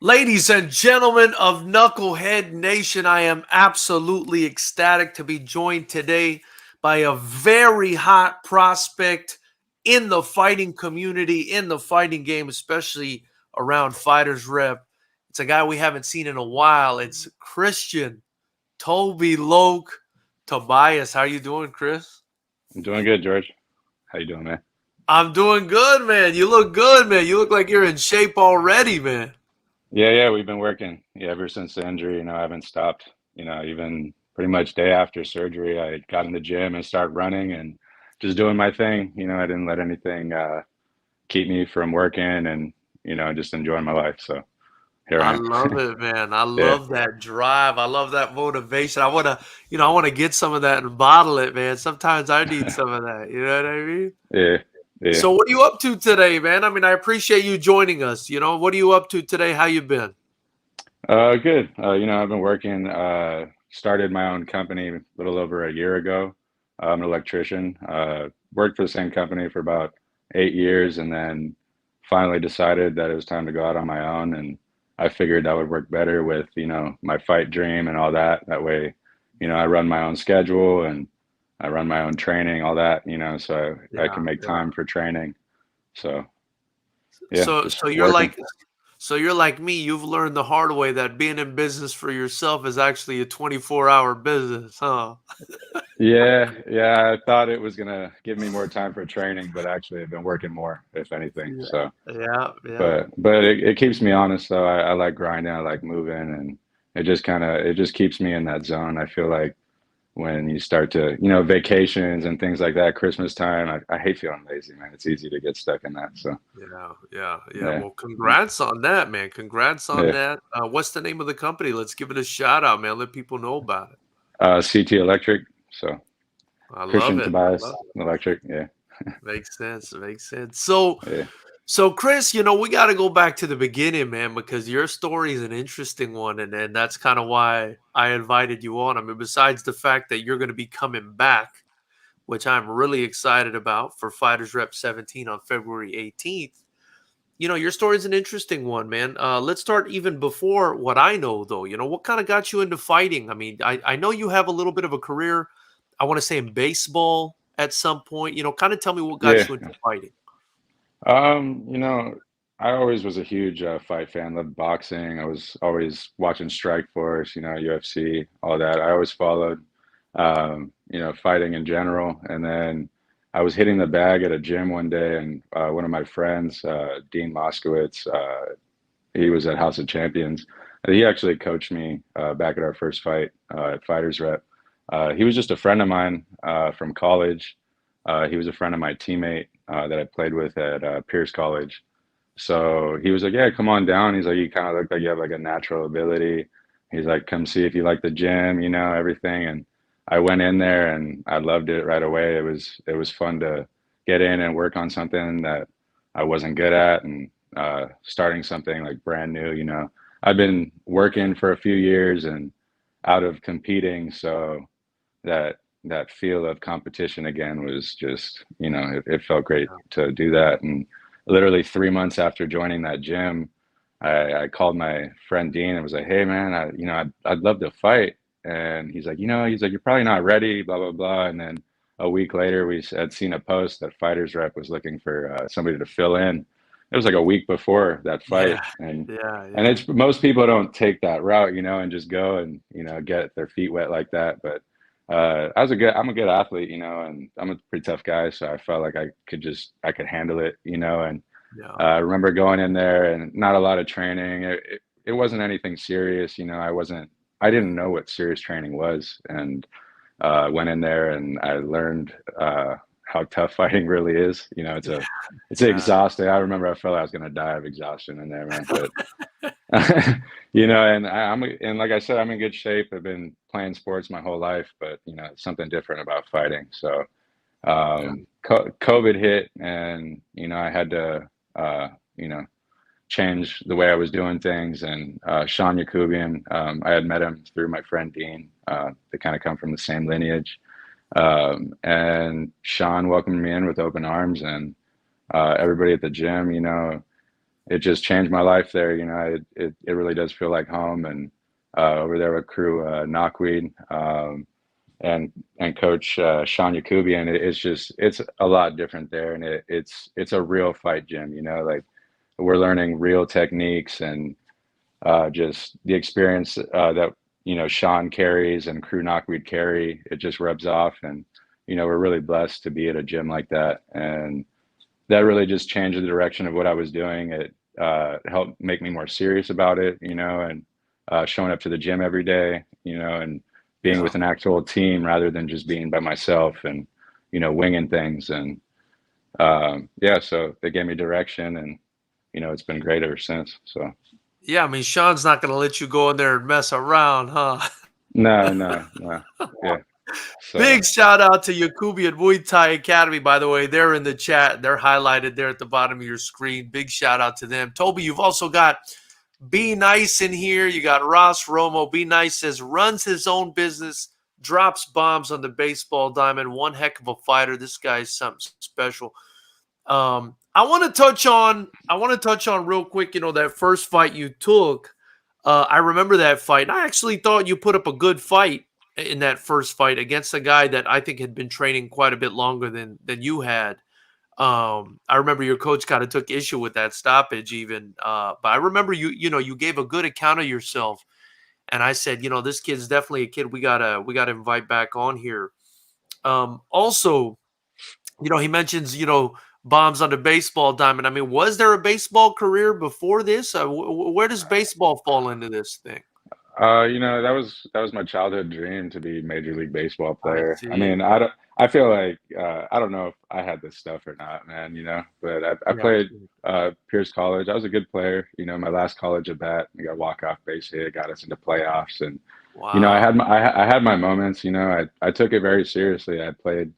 Ladies and gentlemen of Knucklehead Nation, I am absolutely ecstatic to be joined today by a very hot prospect in the fighting community, in the fighting game, especially around FightersRep. It's a guy we haven't seen in a while. It's Christian Toby Loke Tobias. How you doing, Chris? I'm doing good, George. How you doing, man? I'm doing good, man. You look good, man. You look like you're in shape already, man. Yeah, we've been working. Yeah, ever since the injury, I haven't stopped. Even pretty much day after surgery, I got in the gym and started running and just doing my thing. I didn't let anything keep me from working and, just enjoying my life. So here I I am. love it, man. I Yeah, love that drive. I love that motivation. I want to get some of that and bottle it, man. Sometimes I need some of that. You know what I mean? yeah, yeah. So what are you up to today, man? I mean, I appreciate you joining us. What are you up to today? How you been? Good. I've been working, started my own company a little over a year ago. I'm an electrician. Worked for the same company for about 8 years and then finally decided that it was time to go out on my own. And I figured that would work better with, my fight dream and all that. That way, I run my own schedule and I run my own training, all that, so I Yeah, can make yeah. time for training. So yeah, So just so you're working. like so you're like me. You've learned the hard way that being in business for yourself is actually a 24-hour business, huh? Yeah, I thought it was gonna give me more time for training, but actually I've been working more, if anything. Yeah, So, yeah, yeah. but it keeps me honest though. I like grinding, I like moving, and it just keeps me in that zone. I feel like when you start to, vacations and things like that, Christmas time, I hate feeling lazy, man. It's easy to get stuck in that. So, Yeah, yeah, yeah. yeah, Well, congrats on that, man. Congrats on yeah. that. What's the name of the company? Let's give it a shout out, man. Let people know about it. CT Electric. So I love Christian it. I Tobias love it. Electric. Yeah, Makes sense. Makes sense. So Chris, we got to go back to the beginning, man, because your story is an interesting one, and that's kind of why I invited you on. I mean, besides the fact that you're going to be coming back, which I'm really excited about for Fighters Rep 17 on February 18th. Your story is an interesting one, man. Let's start even before what I know, though. What kind of got you into fighting? I mean, I know you have a little bit of a career, I want to say in baseball at some point. Kind of tell me what got yeah. you into fighting. Um, you know, I always was a huge fight fan, loved boxing. I was always watching Strikeforce, UFC, all that. I always followed, fighting in general. And then I was hitting the bag at a gym one day, and one of my friends, Dean Moskowitz, he was at House of Champions. And he actually coached me back at our first fight at Fighters Rep. He was just a friend of mine from college. He was a friend of my teammate that I played with at Pierce College. So he was like, "Yeah, come on down." He's like, "You kind of look like you have like a natural ability." He's like, "Come see if you like the gym, everything." And I went in there and I loved it right away. It was fun to get in and work on something that I wasn't good at and starting something like brand new. I've been working for a few years and out of competing, so that feel of competition again was just, it felt great to do that. And literally 3 months after joining that gym, I called my friend Dean and was like, "Hey man, I'd love to fight." And he's like, "You're probably not ready, blah, blah, blah." And then a week later, we had seen a post that Fighters Rep was looking for somebody to fill in. It was like a week before that fight. Yeah, yeah, And yeah. it's most people don't take that route, and just go and, get their feet wet like that. But I'm a good athlete, and I'm a pretty tough guy. So I felt like I could handle it, and Yeah. I remember going in there and not a lot of training. It wasn't anything serious. I didn't know what serious training was. And went in there and I learned how tough fighting really is. Yeah, It's yeah. exhausting. I remember I felt like I was going to die of exhaustion in there, man. But and and like I said, I'm in good shape. I've been playing sports my whole life, but it's something different about fighting. So Yeah. COVID hit, and I had to you know change the way I was doing things. And Sean Yakubian, I had met him through my friend Dean. They kind of come from the same lineage, and Sean welcomed me in with open arms, and everybody at the gym, it just changed my life there. You know, it really does feel like home. And over there with crew Knockweed, and coach Sean Yakubian, it's a lot different there, and it's a real fight gym. You know, like we're learning real techniques, and just the experience that Sean carries and crew Knockweed carry. It just rubs off, and we're really blessed to be at a gym like that, and that really just changed the direction of what I was doing. It helped make me more serious about it, and showing up to the gym every day, and being Yeah. with an actual team rather than just being by myself and, winging things. And yeah, so they gave me direction, and, it's been great ever since. So Yeah, I mean, Sean's not gonna let you go in there and mess around, huh? no, no, no. Yeah. So Big shout out to Yakubian Muay Thai Academy, by the way. They're in the chat. They're highlighted there at the bottom of your screen. Big shout out to them. Toby, you've also got Be Nice in here. You got Ross Romo. Be Nice says runs his own business, drops bombs on the baseball diamond. One heck of a fighter. This guy's something special. I want to touch on real quick, that first fight you took. I remember that fight. And I actually thought you put up a good fight in that first fight against a guy that I think had been training quite a bit longer than you had. I remember your coach kind of took issue with that stoppage even. But I remember you gave a good account of yourself. And I said, this kid's definitely a kid we gotta invite back on here. Also, he mentions, bombs on the baseball diamond. I mean, was there a baseball career before this? Where does baseball fall into this thing? that was my childhood dream to be Major League Baseball I player. I see. mean, I feel like I don't know if I had this stuff or not, man. But I Yeah. played Pierce College. I was a good player. My last college at bat, I got walk off base hit, got us into playoffs, and I Wow. had I had my moments. I took it very seriously. I played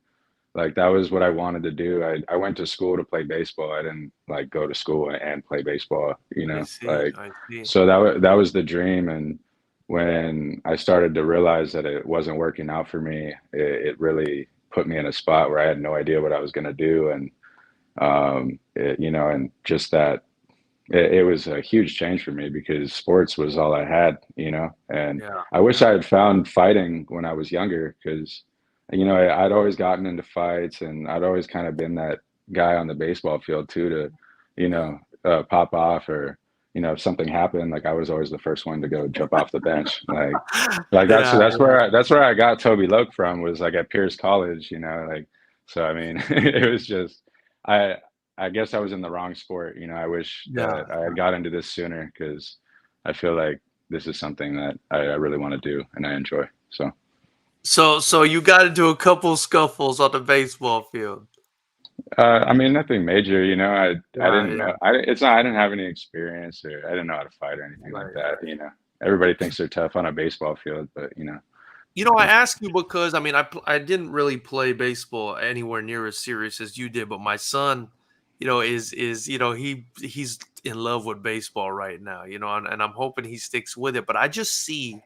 like that was what I wanted to do. I went to school to play baseball. I didn't like go to school and play baseball. I see. Like I see. so that was the dream. And when I started to realize that it wasn't working out for me, it really put me in a spot where I had no idea what I was going to do. And and just that it was a huge change for me because sports was all I had. And Yeah. I wish Yeah. I had found fighting when I was younger because, I'd always gotten into fights, and I'd always kind of been that guy on the baseball field too to, pop off, or, if something happened, like I was always the first one to go jump off the bench. Like that's Yeah. that's Yeah. where I got Toby Loke from, was like at Pierce College, like so I mean it was just I I guess I was in the wrong sport. I wish Yeah. that I had got into this sooner because I feel like this is something that I really want to do and I enjoy. So So you got into a couple scuffles on the baseball field. I mean nothing major. I Yeah. didn't Yeah. know I didn't have any experience, or I didn't know how to fight or anything like Right. that. Right. Everybody thinks they're tough on a baseball field, but I it's ask you because I mean, I didn't really play baseball anywhere near as serious as you did, but my son, is he's in love with baseball right now, and I'm hoping he sticks with it. But I just see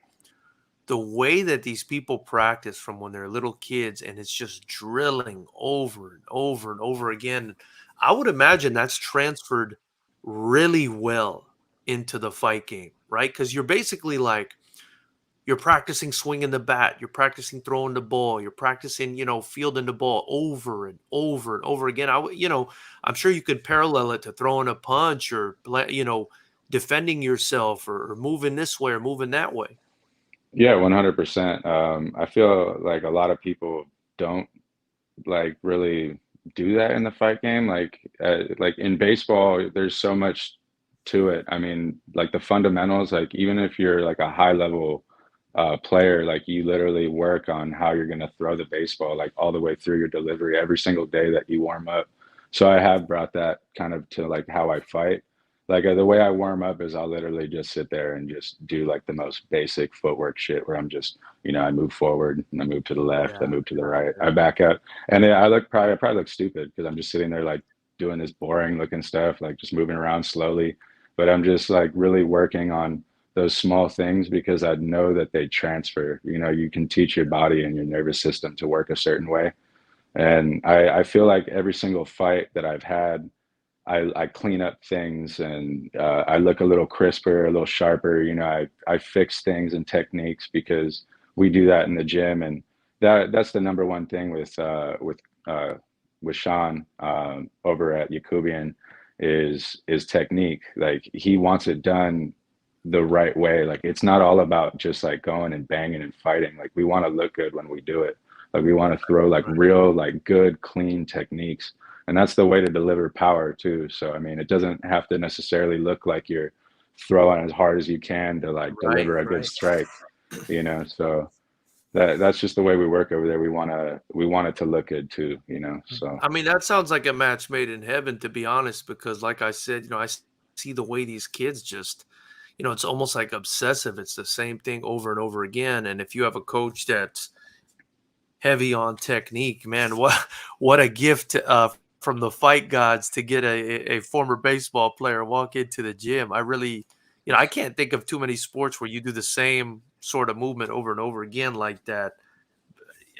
the way that these people practice from when they're little kids, and it's just drilling over and over and over again. I would imagine that's transferred really well into the fight game, right? Because you're basically like you're practicing swinging the bat, you're practicing throwing the ball, you're practicing, fielding the ball over and over and over again. I'm sure you could parallel it to throwing a punch or defending yourself or moving this way or moving that way. Yeah, 100%. I feel like a lot of people don't like really do that in the fight game. Like in baseball, there's so much to it. I mean, like the fundamentals, like even if you're like a high level player, like you literally work on how you're going to throw the baseball, like all the way through your delivery every single day that you warm up. So I have brought that kind of to like how I fight. Like the way I warm up is I'll literally just sit there and just do like the most basic footwork shit where I'm just, I move forward and I move to the left, I Yeah, move to the yeah, right, I yeah. back up. And then I probably look stupid because I'm just sitting there like doing this boring looking stuff, like just moving around slowly. But I'm just like really working on those small things because I know that they transfer. You can teach your body and your nervous system to work a certain way. And I feel like every single fight that I've had, I clean up things, and I look a little crisper, a little sharper. You know, I fix things and techniques because we do that in the gym, and that's the number one thing uh, with Sean over at Yakubian is technique. Like he wants it done the right way. Like it's not all about just like going and banging and fighting. Like we want to look good when we do it. Like we want to throw like Right. real, like good, clean techniques. And that's the way to deliver power too. So I mean, it doesn't have to necessarily look like you're throwing as hard as you can to like Right. deliver a good Right. strike, you know. So that's just the way we work over there. We want it to look good too, you know. So I mean, that sounds like a match made in heaven, to be honest, because like I said, see the way these kids just, it's almost like obsessive. It's the same thing over and over again. And if you have a coach that's heavy on technique, man, what a gift from the fight gods to get a former baseball player walk into the gym. I really, I can't think of too many sports where you do the same sort of movement over and over again like that.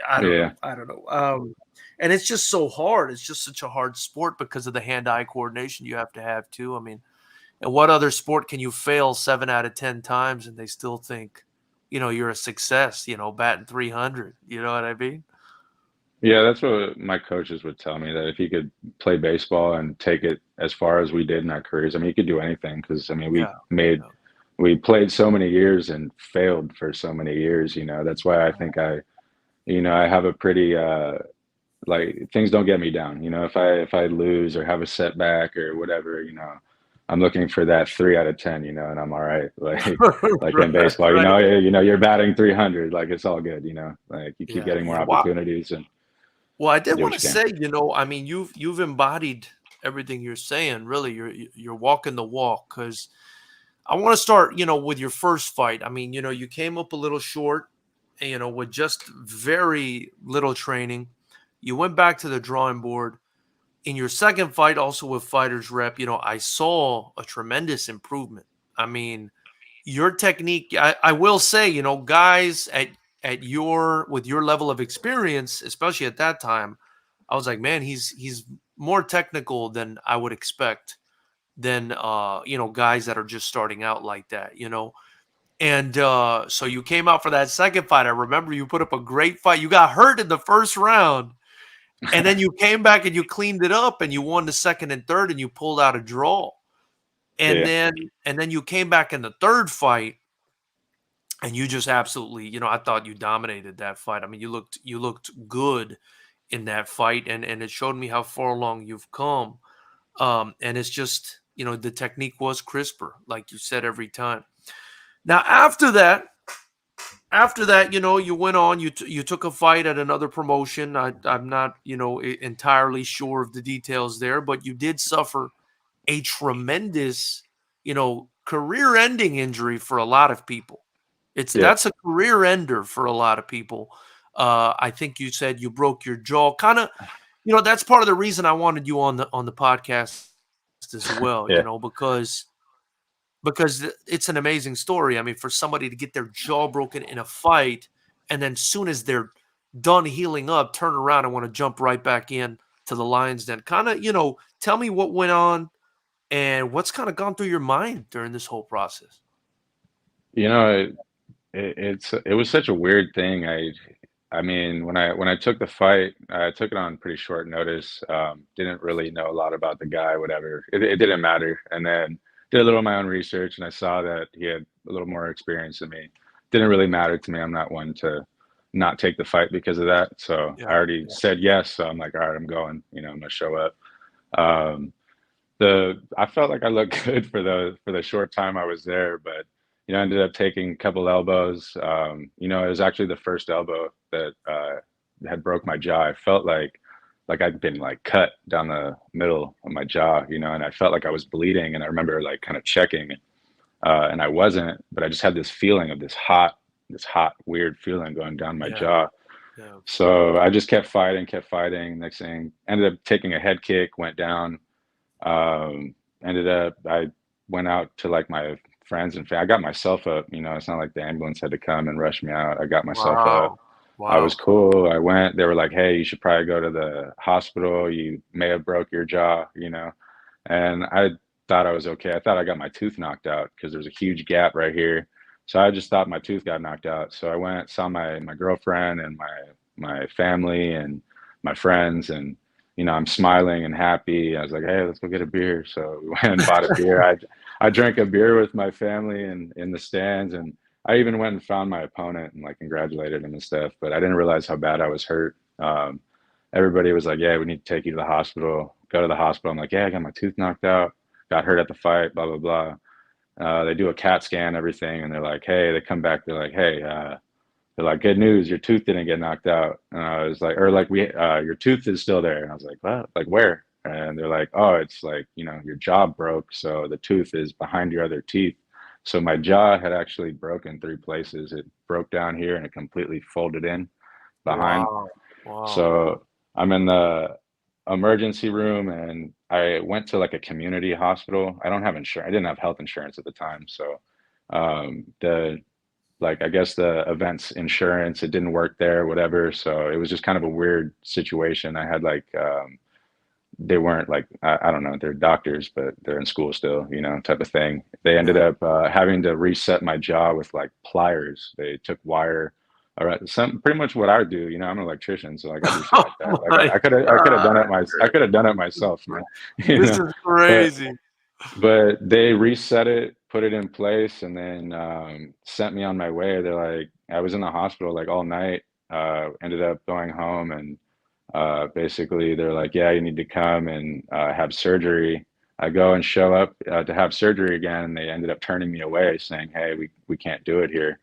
I don't yeah. know. I don't know. And it's just so hard. It's just such a hard sport because of the hand-eye coordination you have to have too. I mean, and what other sport can you fail 7 out of 10 times and they still think, you're a success? Batting 300. You know what I mean? Yeah, that's what my coaches would tell me, that if you could play baseball and take it as far as we did in our careers, I mean, you could do anything because I mean, Yeah. Yeah. we played so many years and failed for so many years, you know. That's why I think I have a pretty like things don't get me down, you know. If I lose or have a setback or whatever, you know, I'm looking for that 3 out of 10, you know, and I'm all right. Like in Right. baseball, Right. you're batting 300, like it's all good, you know. Like you keep Yeah. getting more Yeah. Wow. opportunities and Well, I did do want what to you can. say, I mean, you've embodied everything you're saying. Really, you're walking the walk. Because I want to start, with your first fight. I mean, you came up a little short, with just very little training. You went back to the drawing board. In your second fight, also with Fighters Rep, I saw a tremendous improvement. I mean, your technique, I will say, guys at your with your level of experience, especially at that time, I was like, man, he's more technical than I would expect than guys that are just starting out like that. And so you came out for that second fight. I remember you put up a great fight. You got hurt in the first round, and then you came back and you cleaned it up and you won the second and third and you pulled out a draw. And Yeah. then you came back in the third fight and you just absolutely, I thought you dominated that fight. I mean, you looked good in that fight, and it showed me how far along you've come. And it's just, the technique was crisper, like you said every time. Now after that, you went on. You took a fight at another promotion. I'm not, entirely sure of the details there, but you did suffer a tremendous, career-ending injury for a lot of people. Yeah. That's a career ender for a lot of people. I think you said you broke your jaw. Kind of, that's part of the reason I wanted you on the podcast as well. Yeah. Because it's an amazing story. I mean, for somebody to get their jaw broken in a fight, and then soon as they're done healing up, turn around and want to jump right back in to the Lions Den. Kind of, tell me what went on and what's kind of gone through your mind during this whole process. You know, it was such a weird thing. I mean, when I took the fight, I took it on pretty short notice. Didn't really know a lot about the guy, whatever. It didn't matter. And then did a little of my own research, and I saw that he had a little more experience than me. Didn't really matter to me. I'm not one to not take the fight because of that. So I Yeah, already yeah, said yes. So I'm like, all right, I'm going. You know, I'm gonna show up. Um, the I felt like I looked good for the short time I was there, but I ended up taking a couple elbows. It was actually the first elbow that had broke my jaw. I felt like I'd been like cut down the middle of my jaw, and I felt like I was bleeding. And I remember like kind of checking, and I wasn't, but I just had this feeling of this hot, weird feeling going down my yeah, jaw. yeah. So I just kept fighting, kept fighting. Next thing, ended up taking a head kick, went down. Ended up, I went out to like my friends and family. I got myself up, it's not like the ambulance had to come and rush me out. I got myself up. Wow, I was wow. cool. I went, they were like, hey, you should probably go to the hospital. You may have broke your jaw. and I thought I was okay. I thought I got my tooth knocked out because there's a huge gap right here. So I just thought my tooth got knocked out. So I went, saw my girlfriend and my family and my friends, and I'm smiling and happy. I was like, hey, let's go get a beer. So we went and bought a beer. I drank a beer with my family in the stands, and I even went and found my opponent and like congratulated him and stuff. But I didn't realize how bad I was hurt. Everybody was like, yeah, we need to take you to the hospital. Go to the hospital. I'm like, yeah, I got my tooth knocked out. Got hurt at the fight, blah, blah, blah. They do a CAT scan, everything. And they're like, hey, they come back. They're like, hey, they're like, good news. Your tooth didn't get knocked out. And I was like, or like, your tooth is still there. And I was like, what? Like, where? And they're like, oh, it's like, your jaw broke. So the tooth is behind your other teeth. So my jaw had actually broken 3 places. It broke down here and it completely folded in behind. Wow. Wow. So I'm in the emergency room, and I went to like a community hospital. I don't have insurance. I didn't have health insurance at the time. So the like I guess the events insurance, it didn't work there, whatever. So it was just kind of a weird situation. I had like they weren't like I don't know, they're doctors, but they're in school still, type of thing. They ended Yeah. up having to reset my jaw with like pliers. They took wire. All right, some pretty much what I do. I'm an electrician, so like I do shit like that. Oh Like my I could have done it God. I could have done it myself, man. You This know, is but crazy. they reset it, put it in place, and then sent me on my way. They're like, I was in the hospital like all night. Ended up going home, and basically they're like, yeah, you need to come and have surgery. I go and show up to have surgery again, and they ended up turning me away, saying, hey, we can't do it here.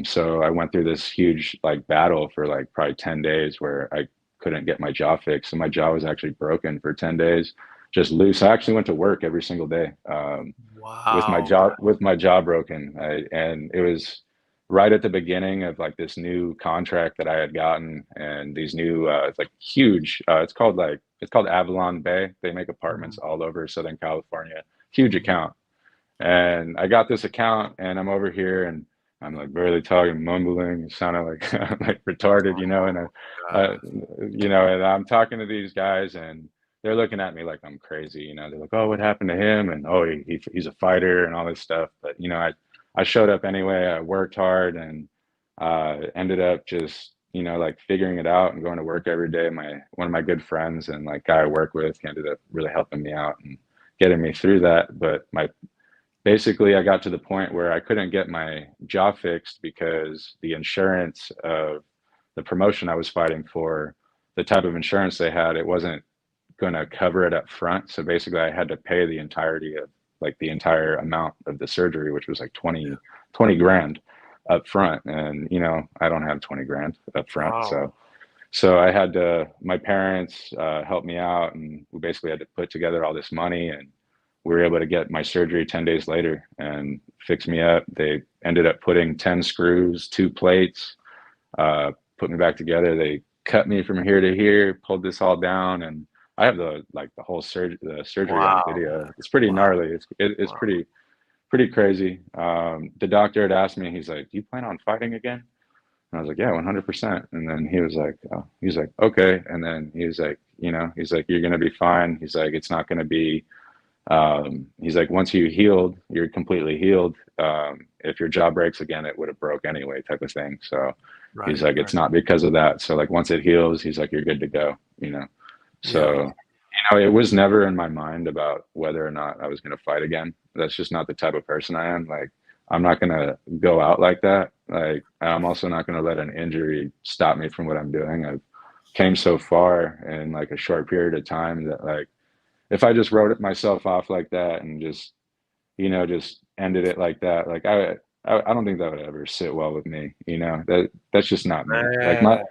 So I went through this huge like battle for like probably 10 days where I couldn't get my jaw fixed. So my jaw was actually broken for 10 days, just loose. I actually went to work every single day Wow. with my jaw broken. And it was right at the beginning of like this new contract that I had gotten, and these new it's like huge. It's called Avalon Bay. They make apartments Mhm. all over Southern California. Huge Mhm. account, and I got this account, and I'm over here, and I'm like barely talking, mumbling, sounding like like retarded, and God. and I'm talking to these guys, and they're looking at me like I'm crazy. They're like, "Oh, what happened to him?" And oh, he's a fighter and all this stuff. But I showed up anyway. I worked hard, and ended up just like figuring it out and going to work every day. My one of my good friends and like guy I work with, he ended up really helping me out and getting me through that. But my basically I got to the point where I couldn't get my jaw fixed because the insurance of the promotion I was fighting for, the type of insurance they had, it wasn't going to cover it up front. So basically I had to pay the entirety of like the entire amount of the surgery, which was like 20 grand up front. And, I don't have 20 grand up front. Wow. So I had to, my parents helped me out, and we basically had to put together all this money, and we were able to get my surgery 10 days later and fix me up. They ended up putting 10 screws, 2 plates, put me back together. They cut me from here to here, pulled this all down, and I have the whole surgery on Wow. video. It's pretty Wow. gnarly. It's Wow. pretty crazy. The doctor had asked me, he's like, "Do you plan on fighting again?" And I was like, yeah, 100%. And then he was like, oh, he's like, okay. And then he was like, he's like, you're going to be fine. He's like, it's not going to be, he's like, once you healed, you're completely healed. If your jaw breaks again, it would have broke anyway, type of thing. So he's Right. like, Right. it's not because of that. So like, once it heals, he's like, you're good to go. Yeah. So, it was never in my mind about whether or not I was going to fight again. That's just not the type of person I am. Like, I'm not going to go out like that. Like, I'm also not going to let an injury stop me from what I'm doing. I've came so far in like a short period of time that like, if I just wrote it myself off like that and just ended it like that, like I don't think that would ever sit well with me. That's just not me. Man.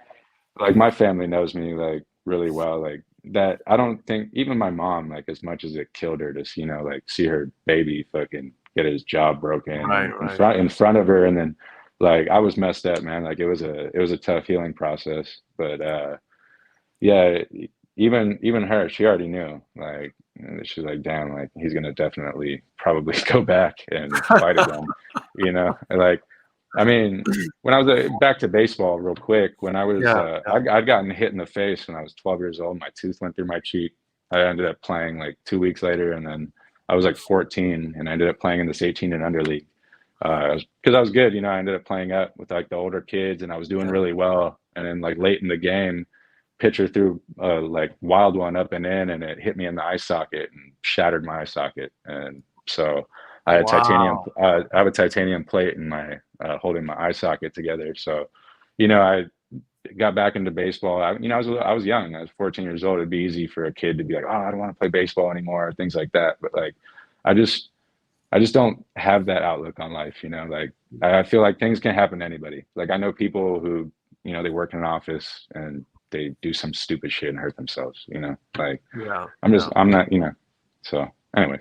Like my family knows me like really well, like that. I don't think even my mom, like as much as it killed her to like see her baby fucking get his jaw broken Right. and Right. in Right. front of her, and then like I was messed up, man. Like it was a tough healing process. But yeah, even her, she already knew. Like she's like, damn, like he's gonna definitely probably go back and fight again. Like I mean, when I was back to baseball real quick, when I was Yeah. Yeah. I'd gotten hit in the face when I was 12 years old. My tooth went through my cheek. I ended up playing like 2 weeks later, and then I was like 14, and I ended up playing in this 18 and under league. Because I was good, you know. I ended up playing up with like the older kids, and I was doing Yeah. really well. And then like late in the game, pitcher threw like wild one up and in, and it hit me in the eye socket and shattered my eye socket. And so I had titanium. Wow. I have a titanium plate in my holding my eye socket together. So, you know, I got back into baseball. I was young. I was 14 years old. It'd be easy for a kid to be like, oh, I don't want to play baseball anymore, things like that. But like, I just I just don't have that outlook on life, you know. Like I feel like things can happen to anybody. Like I know people who, you know, they work in an office and they do some stupid shit and hurt themselves, you know. Like Yeah. Yeah. I'm not, you know. So anyway.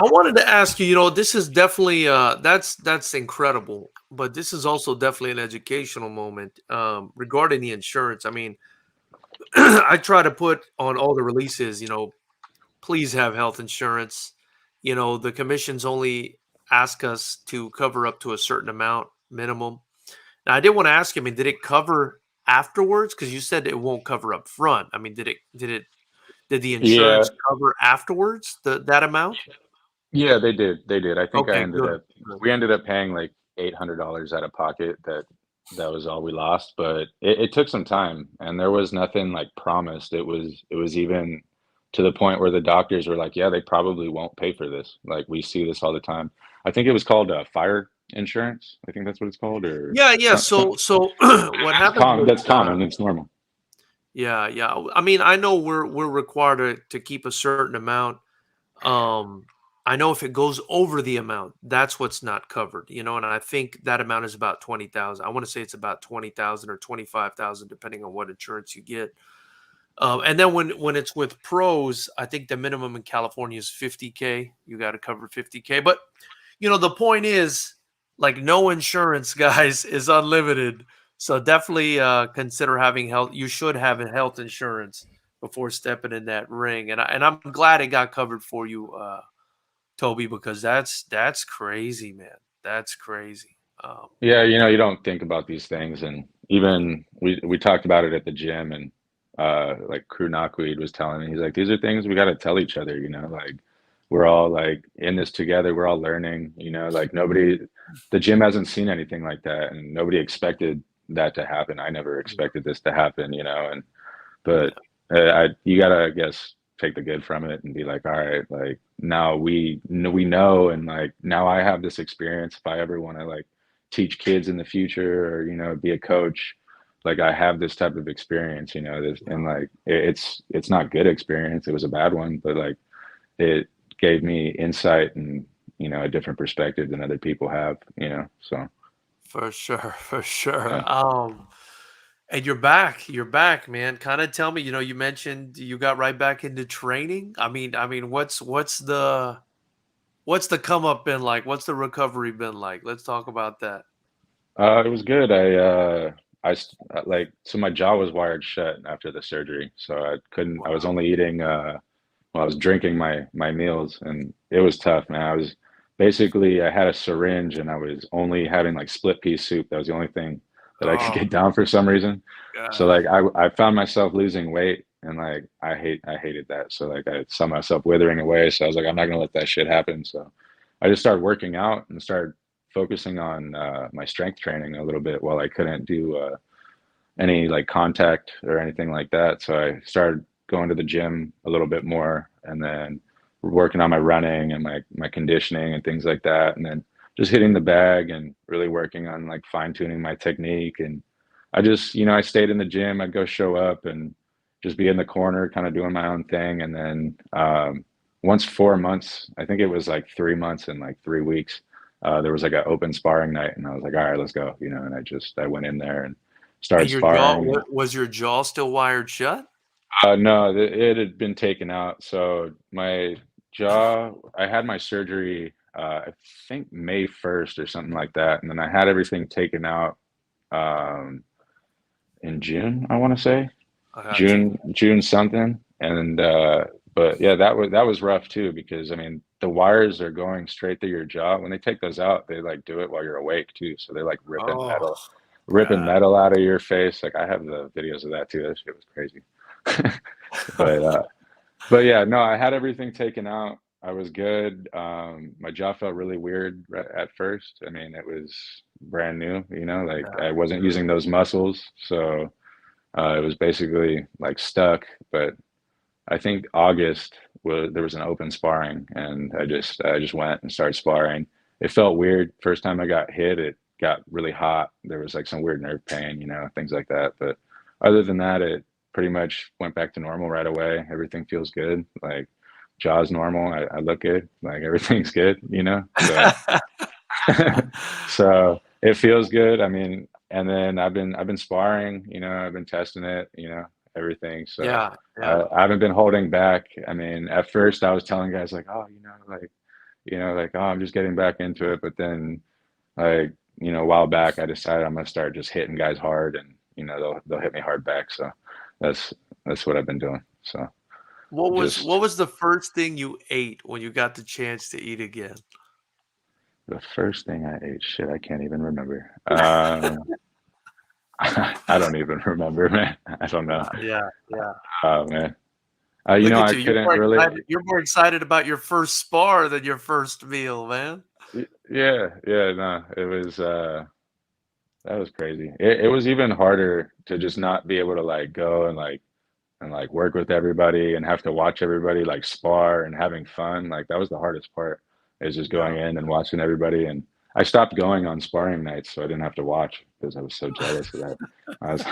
I wanted to ask you, this is definitely that's incredible, but this is also definitely an educational moment regarding the insurance. I mean, I try to put on all the releases, please have health insurance. The commissions only ask us to cover up to a certain amount minimum. Now, I did want to ask you, I mean, did it cover afterwards? Because you said it won't cover up front. I mean, did the Yeah, insurance cover afterwards that amount? yeah, they did. They did. I think Okay, good. Good. we ended up paying like $800 out of pocket. That was all we lost, but it took some time, and there was nothing like promised. It was even to the point where the doctors were like, "Yeah, they probably won't pay for this. Like we see this all the time." I think it was called fire insurance. I think that's what it's called, or Yeah, yeah. some So what happened common. was, That's common. It's normal. yeah, yeah. I mean, I know we're required to keep a certain amount. Um, I know if it goes over the amount, that's what's not covered. And I think that amount is about 20,000. I want to say it's about 20,000 or 25,000, depending on what insurance you get. And then when it's with pros, I think the minimum in California is 50K. You got to cover 50K. But the point is, like, no insurance, guys, is unlimited. So definitely consider having health. You should have a health insurance before stepping in that ring. And I'm glad it got covered for you, Toby, because that's crazy, man. That's crazy. Yeah, you know, you don't think about these things, and even we talked about it at the gym, and like Crew Knockweed was telling me, he's like, these are things we got to tell each other, you know, like we're all like in this together, we're all learning, you know, like nobody, the gym hasn't seen anything like that, and nobody expected that to happen. I never expected this to happen, you know, and but you gotta, I guess, take the good from it and be like, all right, like now we know, and like now I have this experience. If I ever want to like teach kids in the future, or you know, be a coach, like I have this type of experience, you know, this, and like it's not good experience. It was a bad one, but like it gave me insight and you know a different perspective than other people have, you know. So For sure, for sure. yeah. And you're back, man. Kind of tell me, you mentioned you got right back into training. I mean, what's the come up been like? What's the recovery been like? Let's talk about that. It was good. Like, so my jaw was wired shut after the surgery, so I couldn't. I was Wow. only eating. Well, I was drinking my meals, and it was tough, man. I was basically I had a syringe, and I was only having like split pea soup. That was the only thing that I could Oh get down for some reason. So God. like I found myself losing weight, and like I hated that. So like I saw myself withering away. So I was like, I'm not gonna let that shit happen. So I just started working out and started focusing on my strength training a little bit while I couldn't do any like contact or anything like that. So I started going to the gym a little bit more, and then working on my running and my conditioning and things like that, and then just hitting the bag and really working on like fine tuning my technique. And I just, you know, I stayed in the gym. I'd go show up and just be in the corner, kind of doing my own thing. And then once 4 months, I think it was like 3 months and like 3 weeks, there was like an open sparring night, and I was like, all right, let's go, you know. And I went in there and And started your jaw sparring. was your jaw still wired shut? No, it had been taken out. So my jaw, I had my surgery, I think May 1st or something like that, and then I had everything taken out um, in June, I want to say. I got you. June something. And but yeah, that was rough too, because I mean the wires are going straight through your jaw. When they take those out, they like do it while you're awake too. So they're like Oh ripping God. metal out of your face. Like I have the videos of that too. That shit was crazy. But but yeah, no, I had everything taken out. I was good. My jaw felt really weird at first. I mean, it was brand new, you know, like Yeah, I wasn't using those muscles, so it was basically like stuck. But I think August was there was an open sparring, and I just went and started sparring. It felt weird. First time I got hit, it got really hot. There was like some weird nerve pain, you know, things like that. But other than that, it pretty much went back to normal right away. Everything feels good. Like jaw's normal. I look good. Like everything's good, you know. So so it feels good. I mean, and then I've been sparring, you know, I've been testing it, you know, everything. So yeah, yeah. I haven't been holding back. I mean, at first I was telling guys like, oh, like, oh, I'm just getting back into it. But then like, you know, a while back I decided I'm gonna start just hitting guys hard and, you know, they'll hit me hard back. So that's that's what I've been doing. So just What was the first thing you ate when you got the chance to eat again? the first thing I ate, shit, I can't even remember. I don't even remember, man. I don't know. Yeah, yeah. Oh man. You Look know, at I you. You're couldn't more really. excited. You're more excited about your first spar than your first meal, man. Yeah, yeah, no, it was. That was crazy. It was even harder to just not be able to like go and like work with everybody and have to watch everybody like spar and having fun. Like that was the hardest part is just going Yeah. in and watching everybody. And I stopped going on sparring nights so I didn't have to watch because I was so jealous of that. I was,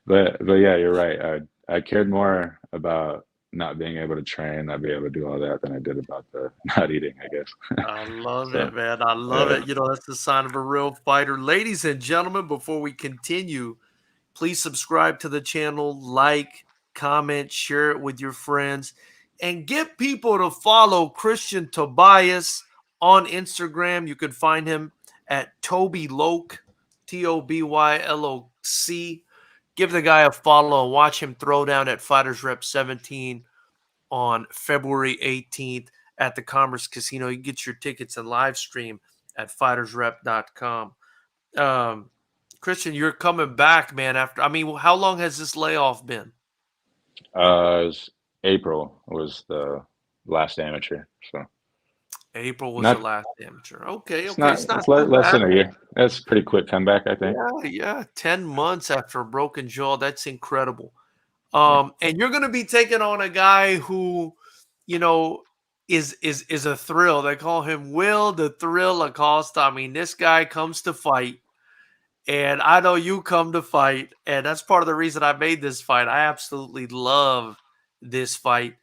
but yeah, you're right. I cared more about not being able to train, not being able to do all that than I did about the not eating, I guess. I love So it, man. I love yeah. it. You know, that's the sign of a real fighter. Ladies and gentlemen, before we continue, please subscribe to the channel, like, comment, share it with your friends, and get people to follow Christian Tobias on Instagram. You can find him at Toby Loke, Tobyloc. Give the guy a follow and watch him throw down at Fighters Rep 17 on February 18th at the Commerce Casino. You can get your tickets and live stream at FightersRep.com. Um, Christian, you're coming back, man. After I mean, how long has this layoff been? It was April was the last amateur. So April was the not last amateur. Okay, it's okay, not it's not it's too less bad. than a year. That's a pretty quick comeback, I think. Yeah, yeah, 10 months after a broken jaw. That's incredible. Yeah. And you're going to be taking on a guy who, you know, is a thrill. They call him Will the Thrill Acosta. I mean, this guy comes to fight. And I know you come to fight, and that's part of the reason I made this fight. I absolutely love this fight.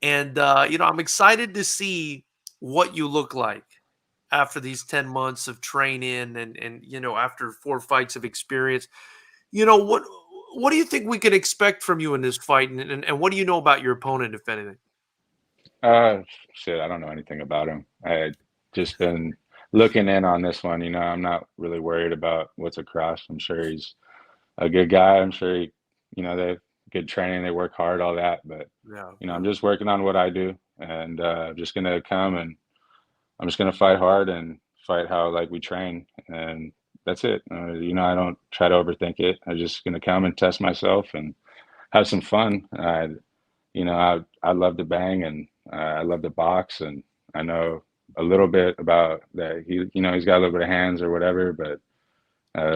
And you know, I'm excited to see what you look like after these 10 months of training and you know, after 4 fights of experience. You know, what do you think we can expect from you in this fight? And what do you know about your opponent, if anything? Uh, shit, I don't know anything about him. I just been looking in on this one. You know, I'm not really worried about what's across. I'm sure he's a good guy. I'm sure he, you know, they good training, they work hard, all that. But Yeah, you know, I'm yeah. just working on what I do, and I'm just gonna come and I'm just gonna fight hard and fight how like we train, and that's it. You know, I don't try to overthink it. I'm just gonna come and test myself and have some fun. You know, I love to bang and I love to box, and I know a little bit about that. You know, he's got a little bit of hands or whatever, but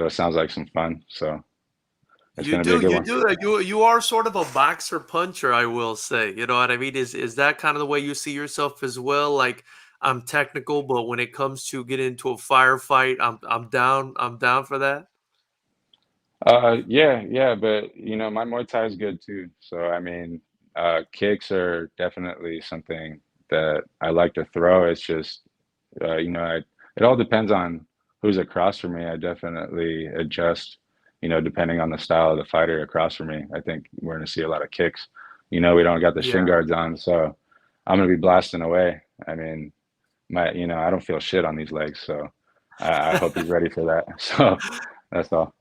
it sounds like some fun. So it's You gonna be a do, good you one. do. You are sort of a boxer puncher, I will say. You know what I mean? Is that kind of the way you see yourself as well? Like I'm technical, but when it comes to get into a firefight, I'm down. I'm down for that. Yeah, yeah, but you know, my Muay Thai is good too. So I mean, kicks are definitely something that I like to throw. It's just, you know, it all depends on who's across from me. I definitely adjust, you know, depending on the style of the fighter across from me. I think we're going to see a lot of kicks. You know, we don't got the Yeah. shin guards on, so I'm going to be blasting away. I mean, you know, I don't feel shit on these legs, so I hope he's ready for that. So that's all.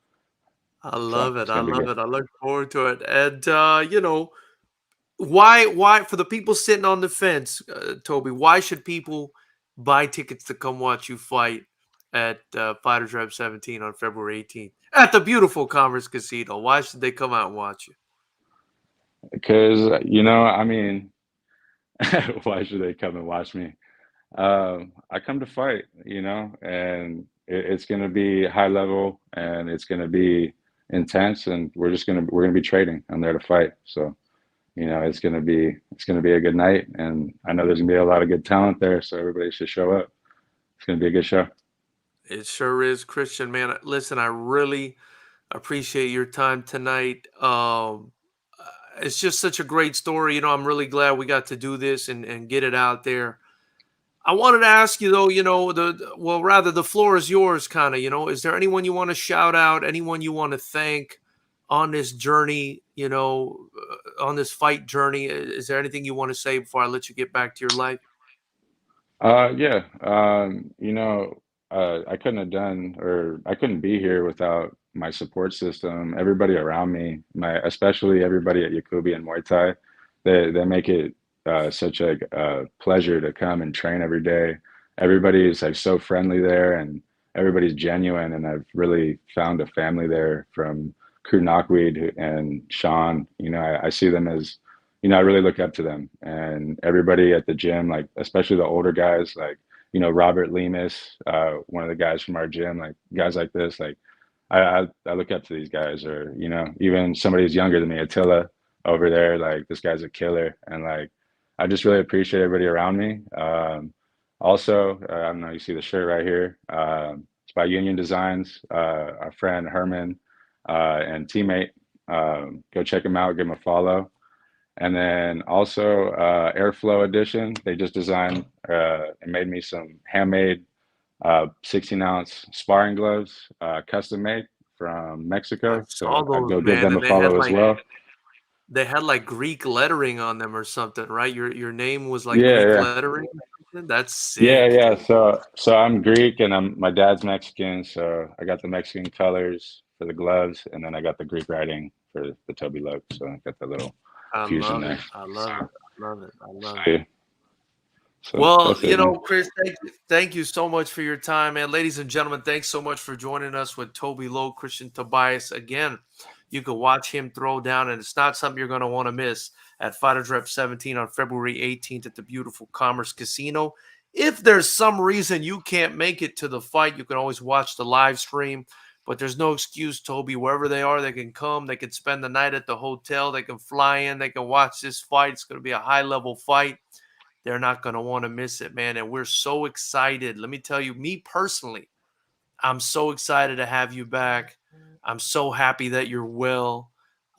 I So love it. it's I going to be love good. it. I look forward to it. And you know, why for the people sitting on the fence, Toby, why should people buy tickets to come watch you fight at Fighters Rep 17 on February 18th at the beautiful Commerce Casino? Why should they come out and watch you? Because, you know, I mean, why should they come and watch me? I come to fight, you know, and it's going to be high level and it's going to be intense, and we're gonna be trading. I'm there to fight, so you know it's gonna be a good night, and I know there's gonna be a lot of good talent there, so everybody should show up. It's gonna be a good show. It sure is, Christian, man. Listen, I really appreciate your time tonight. It's just such a great story. I'm really glad we got to do this and get it out there. I wanted to ask you though, well, rather the floor is yours, kind of. Is there anyone you want to shout out? Anyone you want to thank on this journey? On this fight journey? Is there anything you want to say before I let you get back to your life? Yeah, you know, I couldn't have done, or I couldn't be here without my support system. Everybody around me, especially everybody at Yakubi and Muay Thai, they make it such a pleasure to come and train every day. Everybody is like so friendly there, and everybody's genuine. And I've really found a family there from Crew Knockweed and Sean. You know, I see them as, you know, I really look up to them, and everybody at the gym, like especially the older guys, like, you know, Robert Lemus, one of the guys from our gym, like guys like this, like I look up to these guys, or you know, even somebody who's younger than me, Attila over there, like this guy's a killer, and like I just really appreciate everybody around me. Also, I don't know, you see the shirt right here. It's by Union Designs, our friend Herman and teammate. Go check him out, give him a follow. And then also Airflow Edition, they just designed and made me some handmade 16-ounce sparring gloves, custom made from I Mexico. saw So I those, go give man, them and a follow as well. they had like Greek lettering on them or something, right? Your name was like Yeah, Greek yeah, lettering or something? That's yeah, sick, yeah. dude. So I'm Greek, and my dad's Mexican, so I got the Mexican colors for the gloves, and then I got the Greek writing for the Toby logo. So I got the little I fusion love there. it. I love it. I love it. I So, love it. yeah, so Well, that's it, man. Chris, thank you so much for your time, man. Ladies and gentlemen, thanks so much for joining us with Toby Lowe, Christian Tobias. Again, you can watch him throw down, and it's not something you're going to want to miss at Fighters Rep 17 on February 18th at the beautiful Commerce Casino. If there's some reason you can't make it to the fight, you can always watch the live stream. But there's no excuse, Toby. Wherever they are, they can come. They can spend the night at the hotel. They can fly in. They can watch this fight. It's going to be a high-level fight. They're not going to want to miss it, man. And we're so excited. Let me tell you, me personally, I'm so excited to have you back. I'm so happy that you're well.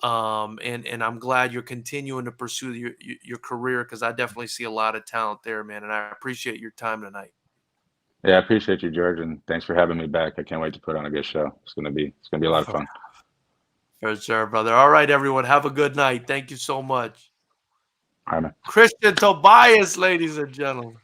And I'm glad you're continuing to pursue your career, because I definitely see a lot of talent there, man. And I appreciate your time tonight. Yeah, I appreciate you, George, and thanks for having me back. I can't wait to put on a good show. It's gonna be a lot of fun. For sure, brother. All right, everyone. Have a good night. Thank you so much. All right, man. Christian Tobias, ladies and gentlemen.